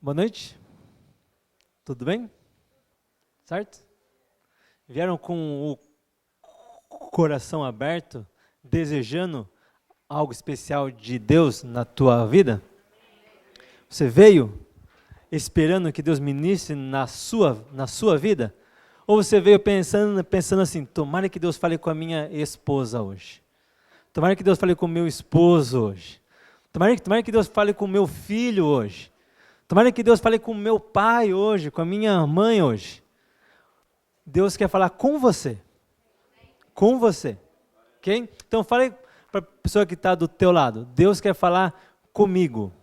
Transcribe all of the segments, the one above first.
Boa noite. Tudo bem? Certo? Vieram com o coração aberto, desejando algo especial de Deus na tua vida? Você veio esperando que Deus ministre na sua vida? Ou você veio pensando assim, tomara que Deus fale com a minha esposa hoje. Tomara que Deus fale com o meu esposo hoje. Tomara que Deus fale com o meu filho hoje. Tomara que Deus fale com o meu pai hoje, com a minha mãe hoje. Deus quer falar com você. Com você. Ok? Então fale para a pessoa que está do teu lado. Deus quer falar comigo.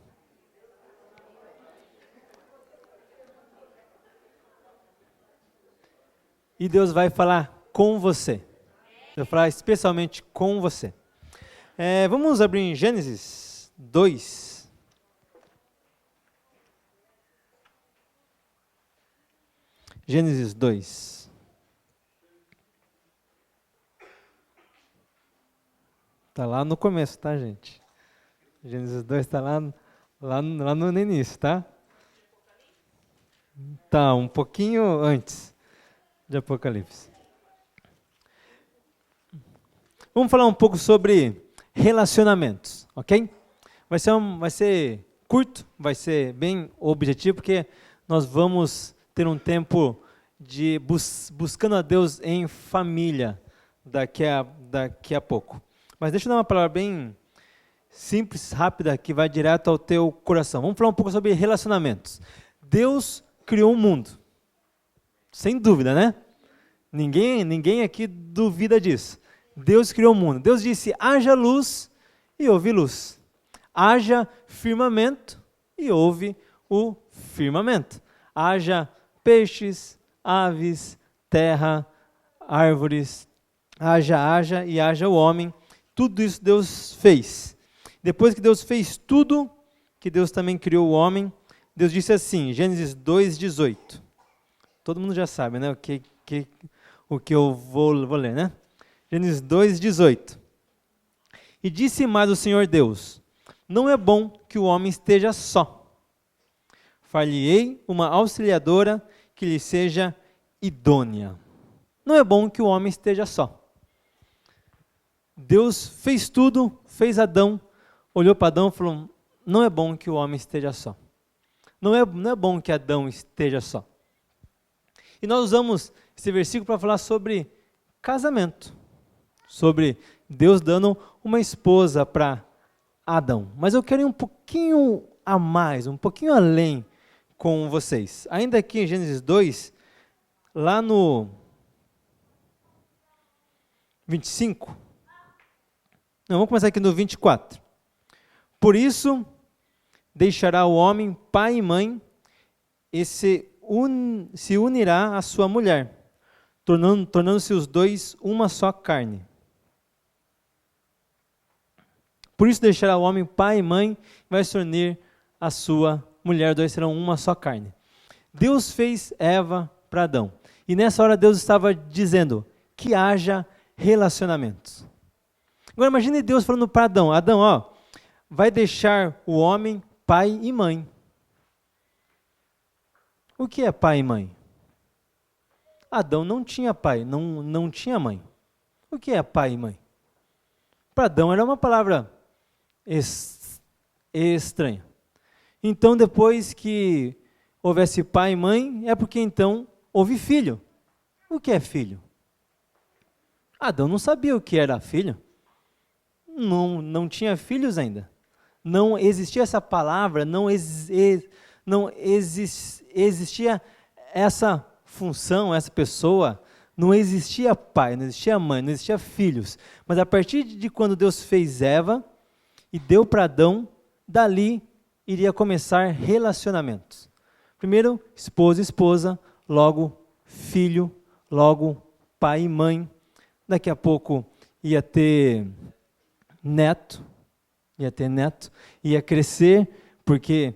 E Deus vai falar com você. Ele vai falar especialmente com você. Vamos abrir em Gênesis 2. Gênesis 2. Está lá no começo, tá, gente? Gênesis 2 está lá no início, tá? Tá, um pouquinho antes de Apocalipse. Vamos falar um pouco sobre relacionamentos, ok? Vai ser curto, vai ser bem objetivo, porque nós vamos ter um tempo de buscando a Deus em família daqui a pouco. Mas deixa eu dar uma palavra bem simples, rápida, que vai direto ao teu coração. Vamos falar um pouco sobre relacionamentos. Deus criou um mundo. Sem dúvida, né? Ninguém aqui duvida disso. Deus criou o mundo. Deus disse, haja luz e houve luz. Haja firmamento e houve o firmamento. Haja peixes, aves, terra, árvores, haja e haja o homem. Tudo isso Deus fez. Depois que Deus fez tudo, que Deus também criou o homem, Deus disse assim, Gênesis 2:18. Todo mundo já sabe, né? O que eu vou ler, né? Gênesis 2:18. E disse mais o Senhor Deus, não é bom que o homem esteja só. Far-lhe-ei uma auxiliadora que lhe seja idônea. Não é bom que o homem esteja só. Deus fez tudo, fez Adão, olhou para Adão e falou, não é bom que o homem esteja só. Não é bom que Adão esteja só. E nós usamos esse versículo para falar sobre casamento. Sobre Deus dando uma esposa para Adão. Mas eu quero ir um pouquinho a mais, um pouquinho além com vocês. Ainda aqui em Gênesis 2, lá no 25. Não, vamos começar aqui no 24. Por isso, deixará o homem pai e mãe e se unirá à sua mulher, tornando-se os dois uma só carne. Por isso deixará o homem pai e mãe e vai se unir à sua mulher, os dois serão uma só carne. Deus fez Eva para Adão. E nessa hora Deus estava dizendo que haja relacionamentos. Agora imagine Deus falando para Adão, Adão, vai deixar o homem pai e mãe. O que é pai e mãe? Adão não tinha pai, não tinha mãe. O que é pai e mãe? Para Adão era uma palavra estranha. Então depois que houvesse pai e mãe, é porque então houve filho. O que é filho? Adão não sabia o que era filho. Não tinha filhos ainda. Não existia essa palavra, não existia essa função, essa pessoa, não existia pai, não existia mãe, não existia filhos. Mas a partir de quando Deus fez Eva e deu para Adão, dali iria começar relacionamentos. Primeiro, esposa e esposa, logo filho, logo pai e mãe. Daqui a pouco ia ter neto, ia crescer, porque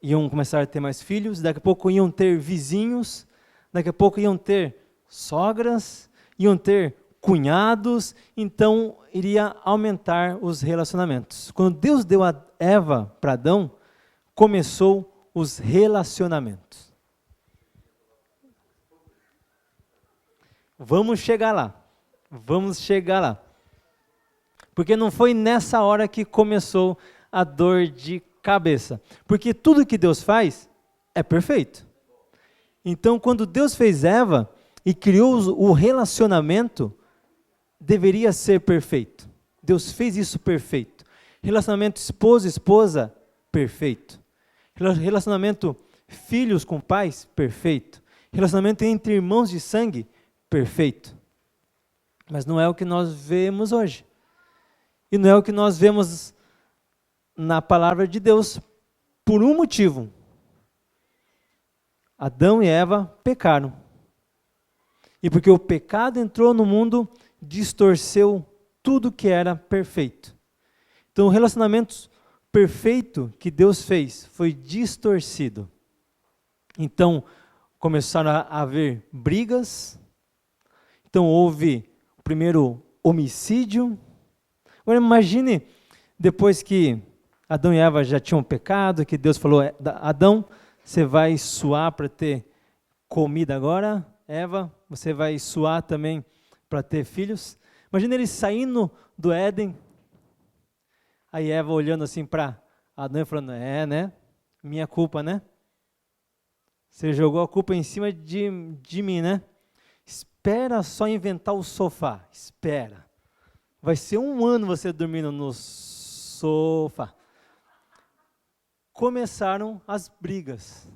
iam começar a ter mais filhos, daqui a pouco iam ter vizinhos, daqui a pouco iam ter sogras, iam ter cunhados, então iria aumentar os relacionamentos. Quando Deus deu a Eva para Adão, começou os relacionamentos. Vamos chegar lá. Vamos chegar lá. Porque não foi nessa hora que começou a dor de cabeça. Porque tudo que Deus faz é perfeito. Então, quando Deus fez Eva e criou o relacionamento, deveria ser perfeito. Deus fez isso perfeito. Relacionamento esposa, perfeito. Relacionamento filhos com pais, perfeito. Relacionamento entre irmãos de sangue, perfeito. Mas não é o que nós vemos hoje. E não é o que nós vemos na palavra de Deus, por um motivo. Adão e Eva pecaram. E porque o pecado entrou no mundo, distorceu tudo que era perfeito. Então o relacionamento perfeito que Deus fez foi distorcido. Então começaram a haver brigas. Então houve o primeiro homicídio. Agora imagine, depois que Adão e Eva já tinham pecado, que Deus falou, Adão, você vai suar para ter comida agora, Eva, você vai suar também para ter filhos. Imagina eles saindo do Éden, aí Eva olhando assim para Adão e falando, né, minha culpa, né? Você jogou a culpa em cima de mim, né? Espera só inventar o sofá, espera. Vai ser 1 ano você dormindo no sofá. Começaram as brigas.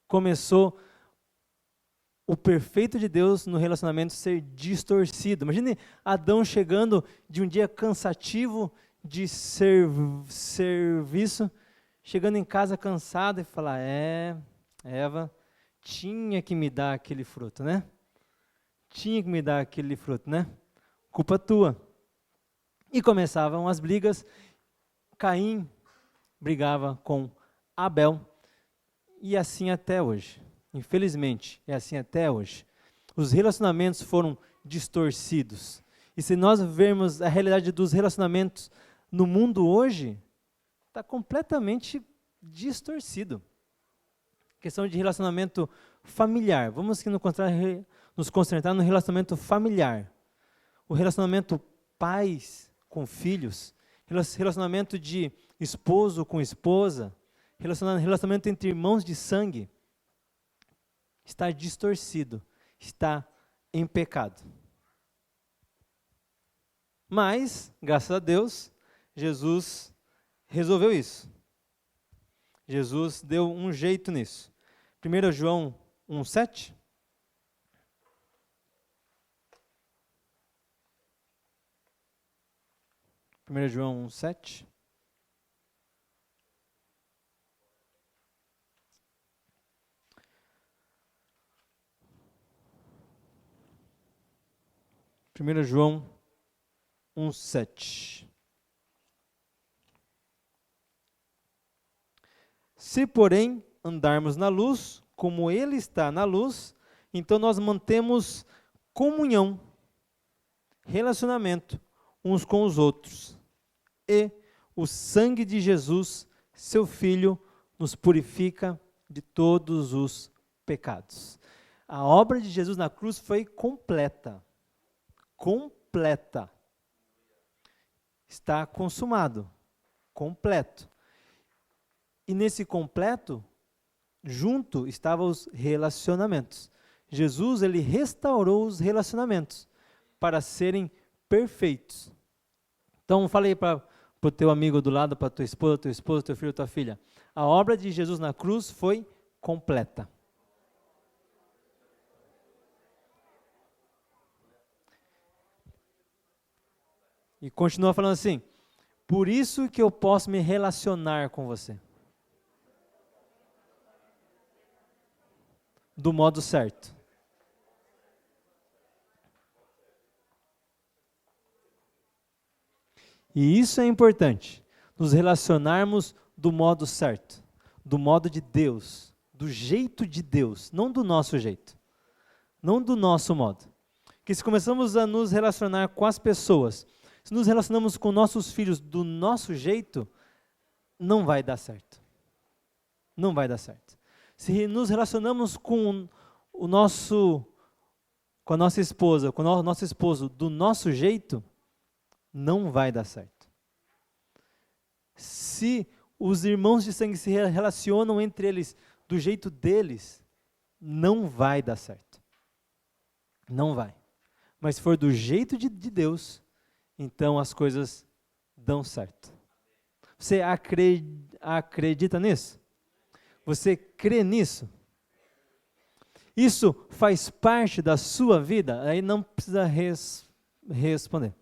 Começou o perfeito de Deus no relacionamento ser distorcido. Imagine Adão chegando de um dia cansativo de serviço, chegando em casa cansado e falar, Eva, tinha que me dar aquele fruto, né? Tinha que me dar aquele fruto, né? Culpa tua. E começavam as brigas. Caim brigava com Abel. E assim até hoje. Infelizmente, é assim até hoje. Os relacionamentos foram distorcidos. E se nós vermos a realidade dos relacionamentos no mundo hoje, está completamente distorcido. Questão de relacionamento familiar. Vamos aqui nos concentrar no relacionamento familiar. O relacionamento pais com filhos, relacionamento de esposo com esposa, relacionamento entre irmãos de sangue, está distorcido, está em pecado. Mas, graças a Deus, Jesus resolveu isso. Jesus deu um jeito nisso. 1 João 1,7. 1 João 1,7. Primeiro João 1,7. Se, porém, andarmos na luz, como Ele está na luz, então nós mantemos comunhão, relacionamento uns com os outros. E o sangue de Jesus, seu Filho, nos purifica de todos os pecados. A obra de Jesus na cruz foi completa. Completa. Está consumado. Completo. E nesse completo, junto estavam os relacionamentos. Jesus, ele restaurou os relacionamentos para serem perfeitos. Então, falei para o teu amigo do lado, para tua esposa, teu filho, tua filha. A obra de Jesus na cruz foi completa. E continua falando assim, por isso que eu posso me relacionar com você. Do modo certo. E isso é importante, nos relacionarmos do modo certo, do modo de Deus, do jeito de Deus, não do nosso jeito, não do nosso modo. Porque se começamos a nos relacionar com as pessoas, se nos relacionamos com nossos filhos do nosso jeito, não vai dar certo. não vai dar certo. Se nos relacionamos com a nossa esposa, com o nosso esposo do nosso jeito, não vai dar certo. Se os irmãos de sangue se relacionam entre eles do jeito deles, não vai dar certo. Não vai. Mas se for do jeito de Deus, então as coisas dão certo. Você acredita nisso? Você crê nisso? Isso faz parte da sua vida? Aí não precisa responder.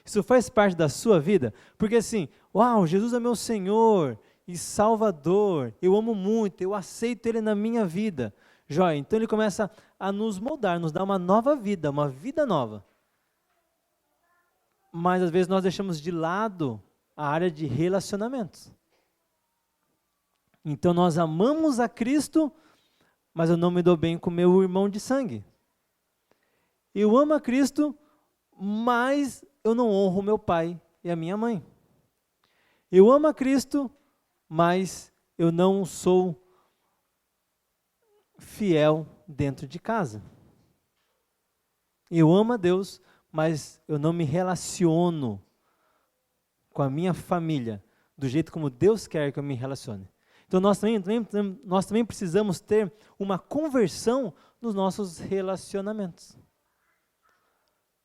Isso faz parte da sua vida? Porque assim, uau, Jesus é meu Senhor e Salvador, eu amo muito, eu aceito Ele na minha vida. Joia, então Ele começa a nos moldar, nos dar uma nova vida, uma vida nova. Mas às vezes nós deixamos de lado a área de relacionamentos. Então nós amamos a Cristo, mas eu não me dou bem com meu irmão de sangue. Eu amo a Cristo, mas eu não honro meu pai e a minha mãe. Eu amo a Cristo, mas eu não sou fiel dentro de casa. Eu amo a Deus, mas eu não me relaciono com a minha família do jeito como Deus quer que eu me relacione. Então nós também precisamos ter uma conversão nos nossos relacionamentos.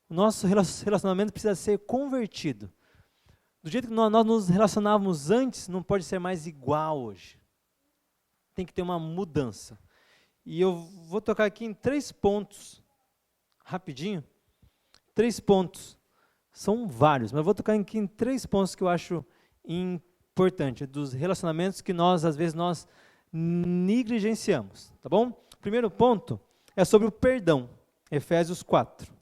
O nosso relacionamento precisa ser convertido. Do jeito que nós nos relacionávamos antes, não pode ser mais igual hoje. Tem que ter uma mudança. E eu vou tocar aqui em 3 pontos, rapidinho. 3 pontos. São vários, mas eu vou tocar aqui em 3 pontos que eu acho importante, dos relacionamentos que às vezes, nós negligenciamos, tá bom? O primeiro ponto é sobre o perdão, Efésios 4.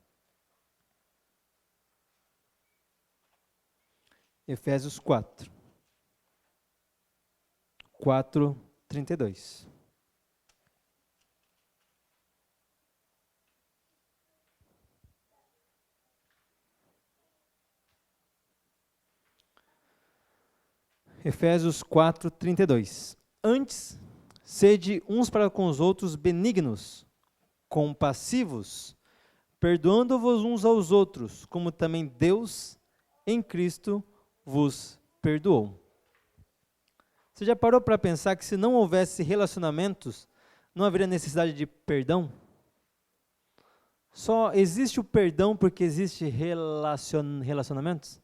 Efésios 4. 4:32. Efésios 4:32. Antes, sede uns para com os outros benignos, compassivos, perdoando-vos uns aos outros, como também Deus, em Cristo, vos perdoou. Você já parou para pensar que se não houvesse relacionamentos, não haveria necessidade de perdão? Só existe o perdão porque existe relacionamentos?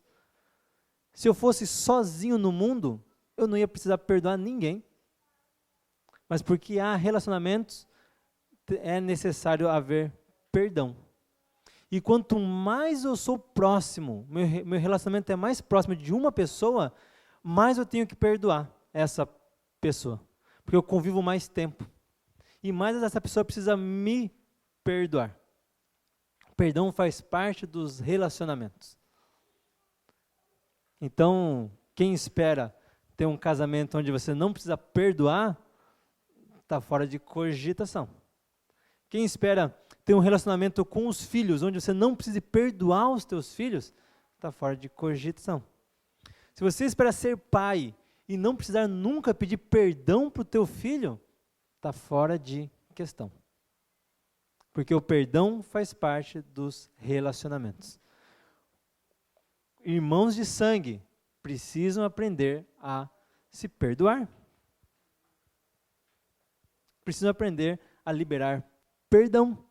Se eu fosse sozinho no mundo, eu não ia precisar perdoar ninguém. Mas porque há relacionamentos, é necessário haver perdão. E quanto mais eu sou próximo, meu relacionamento é mais próximo de uma pessoa, mais eu tenho que perdoar essa pessoa. Porque eu convivo mais tempo. E mais essa pessoa precisa me perdoar. Perdão faz parte dos relacionamentos. Então, quem espera ter um casamento onde você não precisa perdoar, está fora de cogitação. Quem espera ter um relacionamento com os filhos, onde você não precisa perdoar os teus filhos, está fora de cogitação. Se você espera ser pai e não precisar nunca pedir perdão para o teu filho, está fora de questão. Porque o perdão faz parte dos relacionamentos. Irmãos de sangue precisam aprender a se perdoar. Precisam aprender a liberar perdão.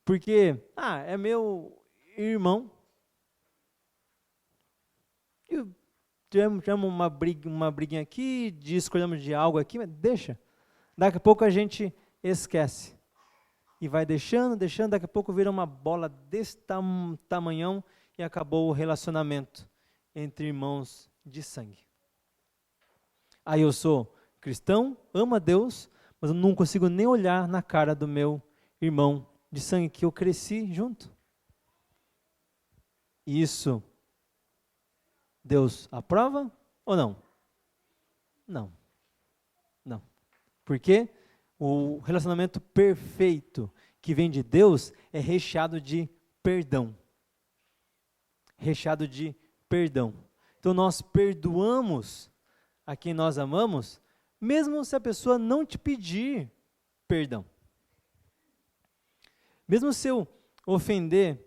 Porque, é meu irmão. Tivemos uma briguinha aqui, discordamos de algo aqui, mas deixa. Daqui a pouco a gente esquece. E vai deixando, daqui a pouco vira uma bola desse tamanhão e acabou o relacionamento entre irmãos de sangue. Aí eu sou cristão, amo a Deus, mas eu não consigo nem olhar na cara do meu irmão de sangue que eu cresci junto. E isso, Deus aprova ou não? Não. Não. Porque o relacionamento perfeito que vem de Deus é recheado de perdão. Recheado de perdão. Então nós perdoamos a quem nós amamos, mesmo se a pessoa não te pedir perdão. Mesmo se eu ofender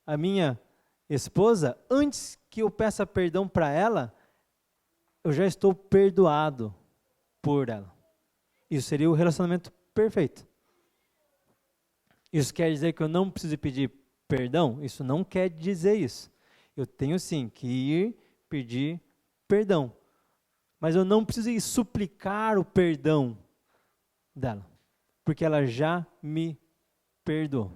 a minha esposa, antes que eu peça perdão para ela, eu já estou perdoado por ela. Isso seria o relacionamento perfeito. Isso quer dizer que eu não preciso pedir perdão? Isso não quer dizer isso. Eu tenho sim que ir pedir perdão. Mas eu não preciso ir suplicar o perdão dela, porque ela já me perdoou.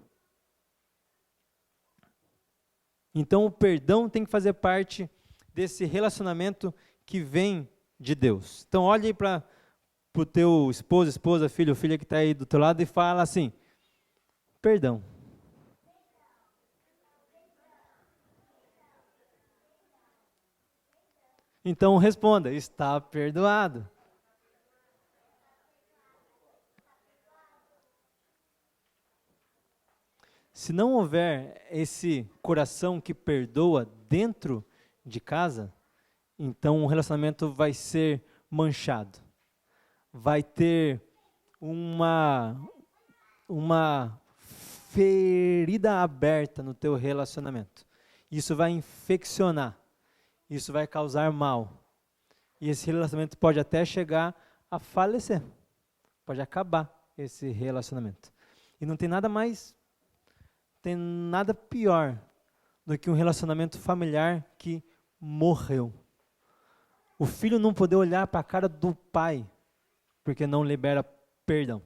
Então o perdão tem que fazer parte desse relacionamento que vem de Deus. Então olhe aí para o teu esposo, esposa, filho, filha que está aí do teu lado e fala assim: perdão. Então responda: está perdoado. Se não houver esse coração que perdoa dentro de casa, então o relacionamento vai ser manchado. Vai ter uma ferida aberta no teu relacionamento. Isso vai infeccionar. Isso vai causar mal. E esse relacionamento pode até chegar a falecer. Pode acabar esse relacionamento. E não tem nada pior do que um relacionamento familiar que morreu. O filho não poder olhar para a cara do pai porque não libera perdão.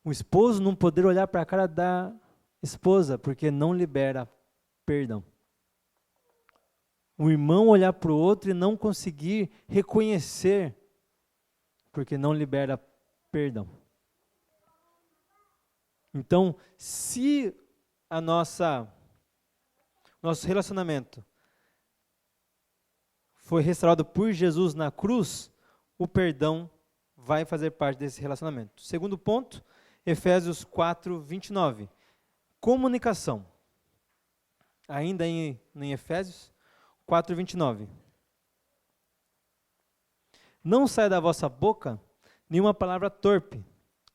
O esposo não poder olhar para a cara da esposa porque não libera perdão. O irmão olhar para o outro e não conseguir reconhecer porque não libera perdão. Então, se nosso relacionamento foi restaurado por Jesus na cruz, o perdão vai fazer parte desse relacionamento. Segundo ponto, Efésios 4, 29. Comunicação. Ainda em Efésios 4, 29. Não saia da vossa boca nenhuma palavra torpe,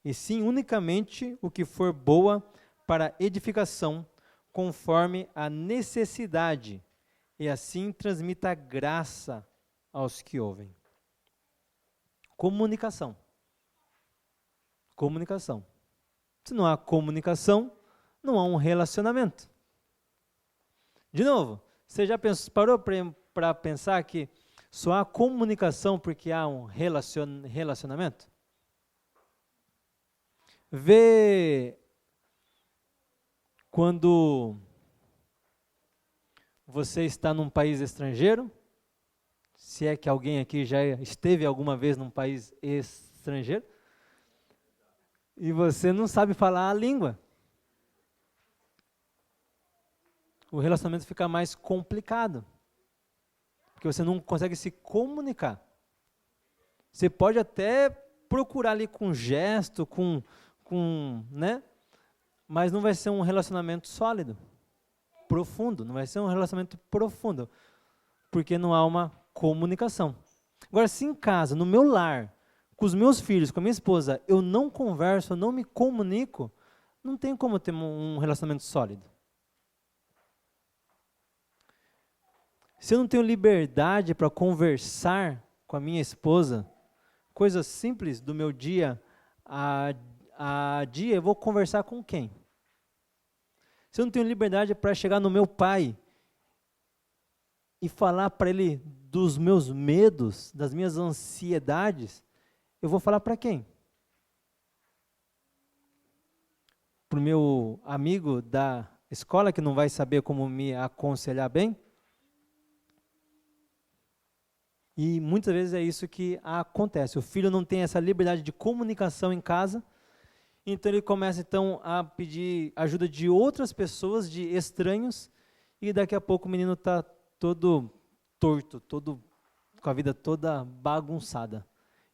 e sim unicamente o que for boa para edificação, conforme a necessidade, e assim transmita graça aos que ouvem. Comunicação. Comunicação. Se não há comunicação, não há um relacionamento. De novo, você já parou para pensar que só há comunicação porque há um relacionamento? Vê quando você está num país estrangeiro, se é que alguém aqui já esteve alguma vez num país estrangeiro, e você não sabe falar a língua. O relacionamento fica mais complicado, porque você não consegue se comunicar. Você pode até procurar ali com gesto, né? Mas não vai ser um relacionamento sólido, profundo, não vai ser um relacionamento profundo, porque não há uma comunicação. Agora, se em casa, no meu lar, com os meus filhos, com a minha esposa, eu não converso, eu não me comunico, não tem como ter um relacionamento sólido. Se eu não tenho liberdade para conversar com a minha esposa, coisas simples do meu dia a dia, eu vou conversar com quem? Se eu não tenho liberdade para chegar no meu pai e falar para ele dos meus medos, das minhas ansiedades, eu vou falar para quem? Para o meu amigo da escola que não vai saber como me aconselhar bem? E muitas vezes é isso que acontece. O filho não tem essa liberdade de comunicação em casa, então ele começa então a pedir ajuda de outras pessoas, de estranhos, e daqui a pouco o menino está todo torto, todo com a vida toda bagunçada.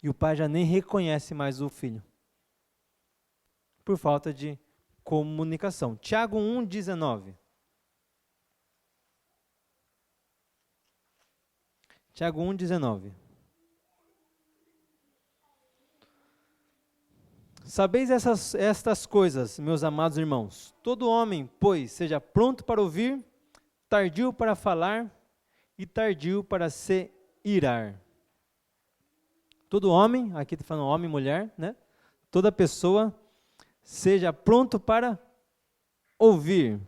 E o pai já nem reconhece mais o filho, por falta de comunicação. Tiago 1,19. Tiago 1,19. Sabeis estas coisas, meus amados irmãos. Todo homem, pois, seja pronto para ouvir, tardio para falar e tardio para se irar. Todo homem, aqui está falando homem e mulher, né? Toda pessoa seja pronto para ouvir,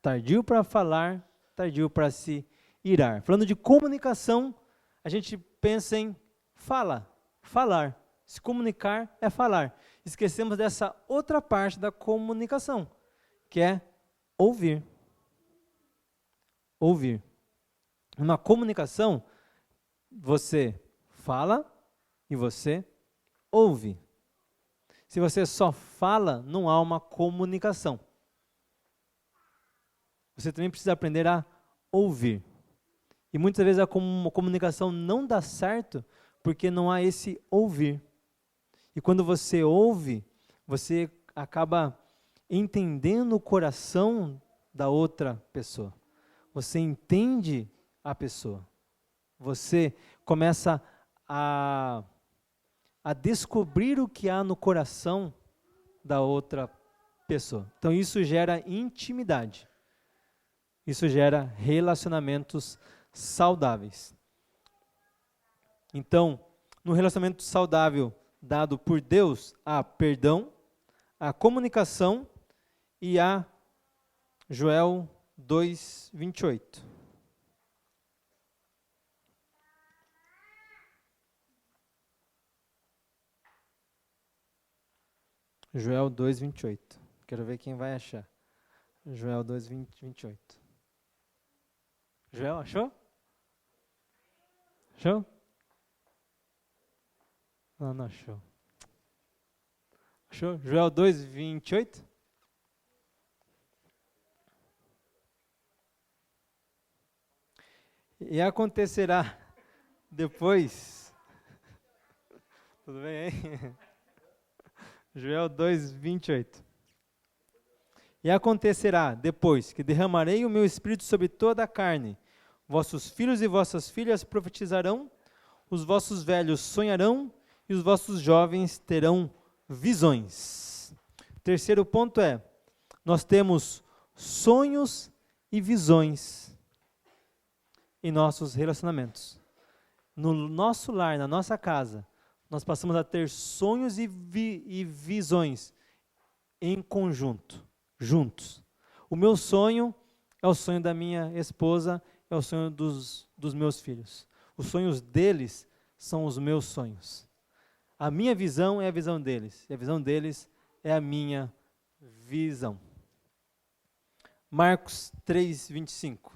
tardio para falar, tardio para se irar. Falando de comunicação, a gente pensa em falar. Se comunicar é falar. Esquecemos dessa outra parte da comunicação, que é ouvir. Ouvir. Uma comunicação, você fala e você ouve. Se você só fala, não há uma comunicação. Você também precisa aprender a ouvir. E muitas vezes a comunicação não dá certo porque não há esse ouvir. E quando você ouve, você acaba entendendo o coração da outra pessoa. Você entende a pessoa. Você começa a descobrir o que há no coração da outra pessoa. Então isso gera intimidade. Isso gera relacionamentos saudáveis. Então, no relacionamento saudável dado por Deus, há perdão, há comunicação e há Joel 2:28. Joel 2:28. Quero ver quem vai achar. Joel 2:28. Joel, achou? Achou? Não achou. Achou? Joel 2:28? E acontecerá depois. Tudo bem, hein? Joel 2:28. E acontecerá depois que derramarei o meu espírito sobre toda a carne. Vossos filhos e vossas filhas profetizarão, os vossos velhos sonharão e os vossos jovens terão visões. Terceiro ponto é, nós temos sonhos e visões em nossos relacionamentos. No nosso lar, na nossa casa, nós passamos a ter sonhos e visões em conjunto, juntos. O meu sonho é o sonho da minha esposa, é o sonho dos meus filhos. Os sonhos deles são os meus sonhos. A minha visão é a visão deles, e a visão deles é a minha visão. Marcos 3:25.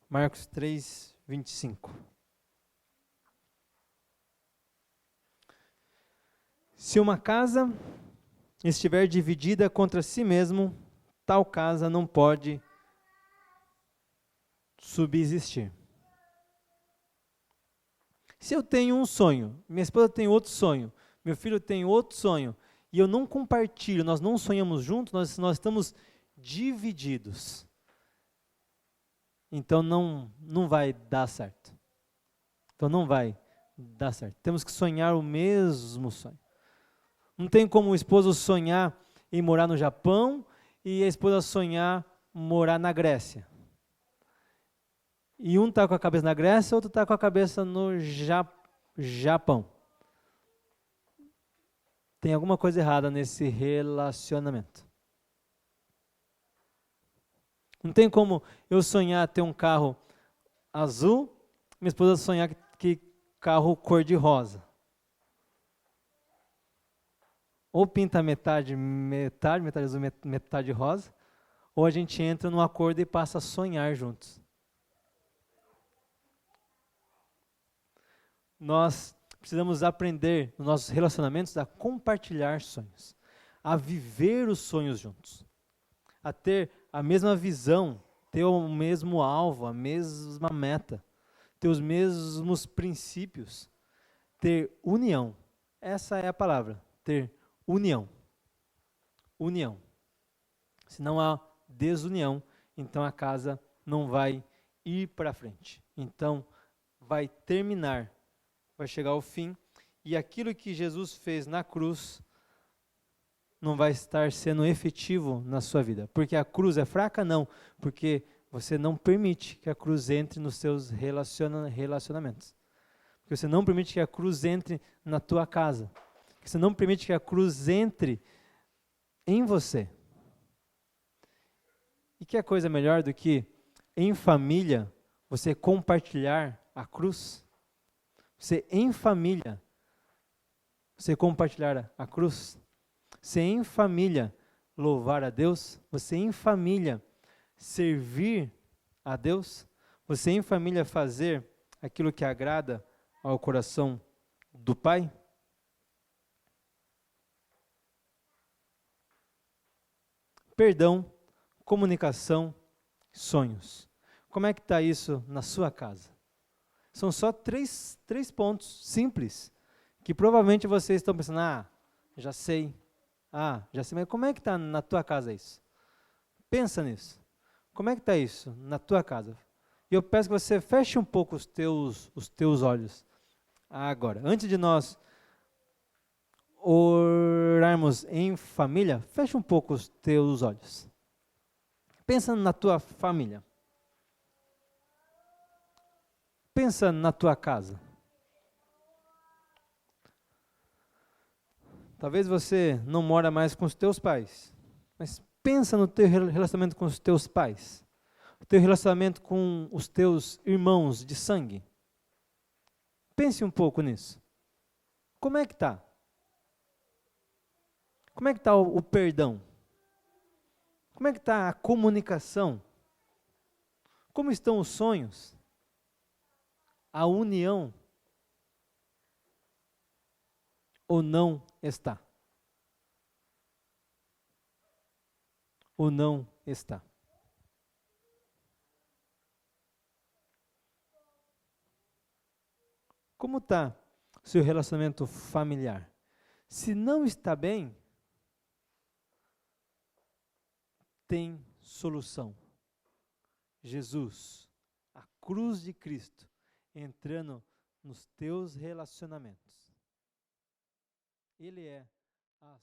Marcos 3:25. Se uma casa estiver dividida contra si mesmo, tal casa não pode subsistir. Se eu tenho um sonho, minha esposa tem outro sonho, meu filho tem outro sonho, e eu não compartilho, nós não sonhamos juntos, nós estamos divididos. Então não vai dar certo. Então não vai dar certo. Temos que sonhar o mesmo sonho. Não tem como o esposo sonhar em morar no Japão e a esposa sonhar morar na Grécia. E um está com a cabeça na Grécia, outro está com a cabeça no Japão. Tem alguma coisa errada nesse relacionamento. Não tem como eu sonhar ter um carro azul, minha esposa sonhar que carro cor-de-rosa. Ou pinta metade azul, metade rosa, ou a gente entra num acordo e passa a sonhar juntos. Nós precisamos aprender nos nossos relacionamentos a compartilhar sonhos, a viver os sonhos juntos, a ter a mesma visão, ter o mesmo alvo, a mesma meta, ter os mesmos princípios, ter união. Essa é a palavra, ter união. União. Se não há desunião, então a casa não vai ir para frente. Então, vai terminar, vai chegar ao fim, e aquilo que Jesus fez na cruz não vai estar sendo efetivo na sua vida. Porque a cruz é fraca? Não. Porque você não permite que a cruz entre nos seus relacionamentos. Porque você não permite que a cruz entre na tua casa. Porque você não permite que a cruz entre em você. E que coisa melhor do que, em família, você compartilhar a cruz? Você, em família, você compartilhar a cruz? Você, em família, louvar a Deus? Você, em família, servir a Deus? Você, em família, fazer aquilo que agrada ao coração do Pai? Perdão, comunicação, sonhos. Como é que está isso na sua casa? São só três pontos simples, que provavelmente vocês estão pensando, já sei, mas como é que está na tua casa isso? Pensa nisso. Como é que está isso na tua casa? E eu peço que você feche um pouco os teus olhos. Agora, antes de nós orarmos em família, feche um pouco os teus olhos. Pensa na tua família. Pensa na tua casa. Talvez você não mora mais com os teus pais, mas pensa no teu relacionamento com os teus pais, o teu relacionamento com os teus irmãos de sangue. Pense um pouco nisso. Como é que está? Como é que está o perdão? Como é que está a comunicação? Como estão os sonhos? A união? Ou não está? Ou não está? Como está o seu relacionamento familiar? Se não está bem, tem solução. Jesus, a cruz de Cristo, entrando nos teus relacionamentos. Ele é a